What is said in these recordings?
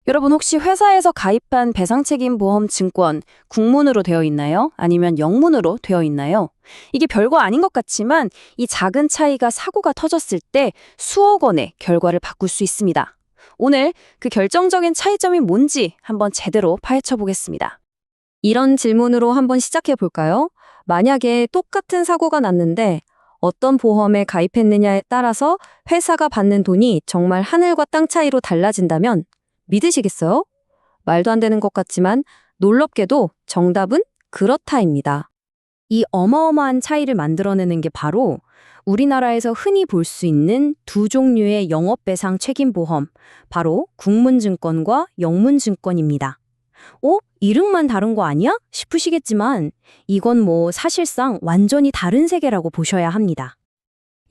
여러분 혹시 회사에서 가입한 배상책임보험 증권 국문으로 되어 있나요? 아니면 영문으로 되어 있나요? 이게 별거 아닌 것 같지만 이 작은 차이가 사고가 터졌을 때 수억 원의 결과를 바꿀 수 있습니다. 오늘 그 결정적인 차이점이 뭔지 한번 제대로 파헤쳐 보겠습니다. 이런 질문으로 한번 시작해 볼까요? 만약에 똑같은 사고가 났는데 어떤 보험에 가입했느냐에 따라서 회사가 받는 돈이 정말 하늘과 땅 차이로 달라진다면 믿으시겠어요? 말도 안 되는 것 같지만 놀랍게도 정답은 그렇다입니다. 이 어마어마한 차이를 만들어내는 게 바로 우리나라에서 흔히 볼 수 있는 두 종류의 영업배상 책임보험, 바로 국문증권과 영문증권입니다. 이름만 다른 거 아니야? 싶으시겠지만 이건 사실상 완전히 다른 세계라고 보셔야 합니다.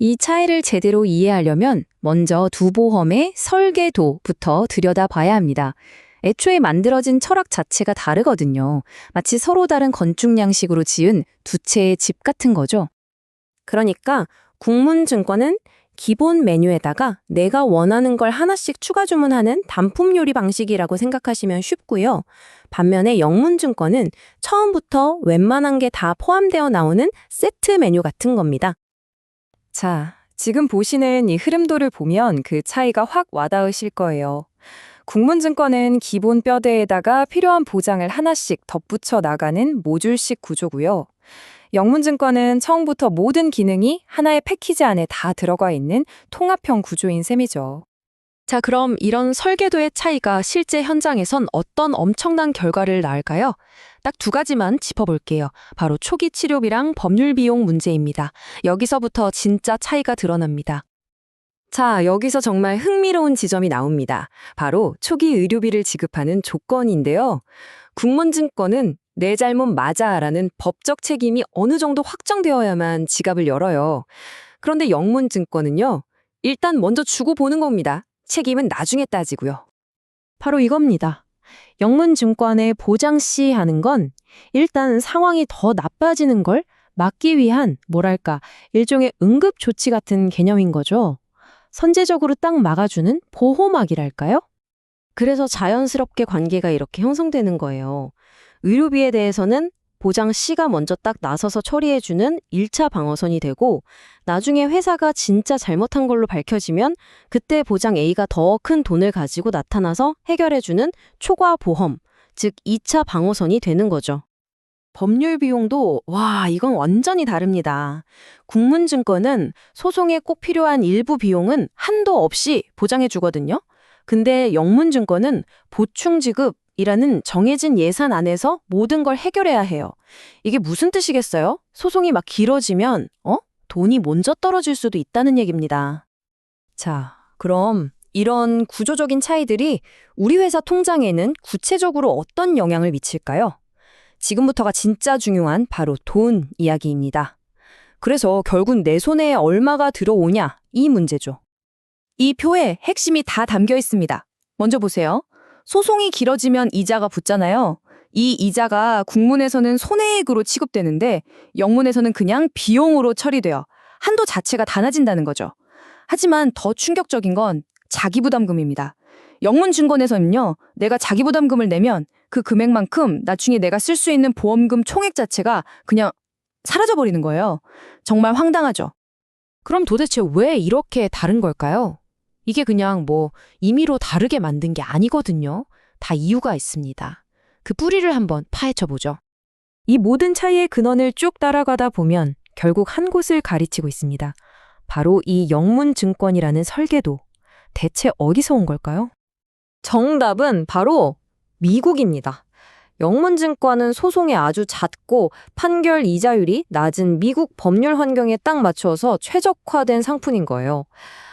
이 차이를 제대로 이해하려면 먼저 두 보험의 설계도부터 들여다봐야 합니다. 애초에 만들어진 철학 자체가 다르거든요. 마치 서로 다른 건축 양식으로 지은 두 채의 집 같은 거죠. 그러니까 국문증권은 기본 메뉴에다가 내가 원하는 걸 하나씩 추가 주문하는 단품 요리 방식이라고 생각하시면 쉽고요. 반면에 영문증권은 처음부터 웬만한 게 다 포함되어 나오는 세트 메뉴 같은 겁니다. 자, 지금 보시는 이 흐름도를 보면 그 차이가 확 와닿으실 거예요. 국문증권은 기본 뼈대에다가 필요한 보장을 하나씩 덧붙여 나가는 모듈식 구조고요. 영문증권은 처음부터 모든 기능이 하나의 패키지 안에 다 들어가 있는 통합형 구조인 셈이죠. 자, 그럼 이런 설계도의 차이가 실제 현장에선 어떤 엄청난 결과를 낳을까요? 딱 두 가지만 짚어볼게요. 바로 초기 치료비랑 법률 비용 문제입니다. 여기서부터 진짜 차이가 드러납니다. 자, 여기서 정말 흥미로운 지점이 나옵니다. 바로 초기 의료비를 지급하는 조건인데요. 국문증권은 내 잘못 맞아라는 법적 책임이 어느 정도 확정되어야만 지갑을 열어요. 그런데 영문증권은요, 일단 먼저 주고 보는 겁니다. 책임은 나중에 따지고요. 바로 이겁니다. 영문증권의 보장시 하는 건 일단 상황이 더 나빠지는 걸 막기 위한 일종의 응급조치 같은 개념인 거죠. 선제적으로 딱 막아주는 보호막이랄까요? 그래서 자연스럽게 관계가 이렇게 형성되는 거예요. 의료비에 대해서는 보장 C가 먼저 딱 나서서 처리해주는 1차 방어선이 되고 나중에 회사가 진짜 잘못한 걸로 밝혀지면 그때 보장 A가 더 큰 돈을 가지고 나타나서 해결해주는 초과 보험, 즉 2차 방어선이 되는 거죠. 법률 비용도 이건 완전히 다릅니다. 국문증권은 소송에 꼭 필요한 일부 비용은 한도 없이 보장해 주거든요. 근데 영문증권은 보충 지급이라는 정해진 예산 안에서 모든 걸 해결해야 해요. 이게 무슨 뜻이겠어요? 소송이 막 길어지면 돈이 먼저 떨어질 수도 있다는 얘기입니다. 자, 그럼 이런 구조적인 차이들이 우리 회사 통장에는 구체적으로 어떤 영향을 미칠까요? 지금부터가 진짜 중요한 바로 돈 이야기입니다. 그래서 결국 내 손에 얼마가 들어오냐 이 문제죠. 이 표에 핵심이 다 담겨 있습니다. 먼저 보세요. 소송이 길어지면 이자가 붙잖아요. 이 이자가 국문에서는 손해액으로 취급되는데 영문에서는 그냥 비용으로 처리돼요. 한도 자체가 낮아진다는 거죠. 하지만 더 충격적인 건 자기부담금입니다. 영문증권에서는요, 내가 자기부담금을 내면 그 금액만큼 나중에 내가 쓸 수 있는 보험금 총액 자체가 그냥 사라져버리는 거예요. 정말 황당하죠. 그럼 도대체 왜 이렇게 다른 걸까요? 이게 그냥 임의로 다르게 만든 게 아니거든요. 다 이유가 있습니다. 그 뿌리를 한번 파헤쳐보죠. 이 모든 차이의 근원을 쭉 따라가다 보면 결국 한 곳을 가리치고 있습니다. 바로 이 영문증권이라는 설계도. 대체 어디서 온 걸까요? 정답은 바로 미국입니다. 영문증권은 소송이 아주 잦고 판결 이자율이 낮은 미국 법률 환경에 딱 맞춰서 최적화된 상품인 거예요.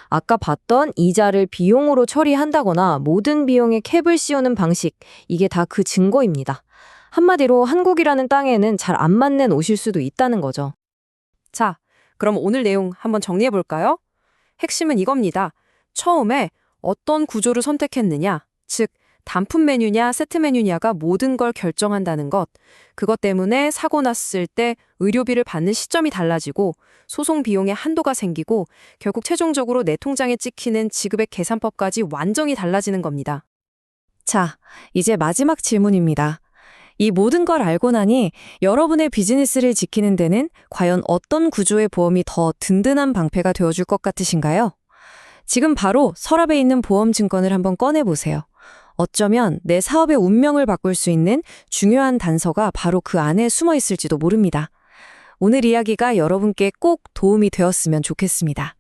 아까 봤던 이자를 비용으로 처리한다거나 모든 비용에 캡을 씌우는 방식, 이게 다 그 증거입니다. 한마디로 한국이라는 땅에는 잘 안 맞는 옷일 수도 있다는 거죠. 자, 그럼 오늘 내용 한번 정리해 볼까요? 핵심은 이겁니다. 처음에 어떤 구조를 선택했느냐, 즉 단품 메뉴냐 세트 메뉴냐가 모든 걸 결정한다는 것. 그것 때문에 사고 났을 때 의료비를 받는 시점이 달라지고 소송 비용에 한도가 생기고 결국 최종적으로 내 통장에 찍히는 지급액 계산법까지 완전히 달라지는 겁니다. 자, 이제 마지막 질문입니다. 이 모든 걸 알고 나니 여러분의 비즈니스를 지키는 데는 과연 어떤 구조의 보험이 더 든든한 방패가 되어줄 것 같으신가요? 지금 바로 서랍에 있는 보험 증권을 한번 꺼내보세요. 어쩌면 내 사업의 운명을 바꿀 수 있는 중요한 단서가 바로 그 안에 숨어 있을지도 모릅니다. 오늘 이야기가 여러분께 꼭 도움이 되었으면 좋겠습니다.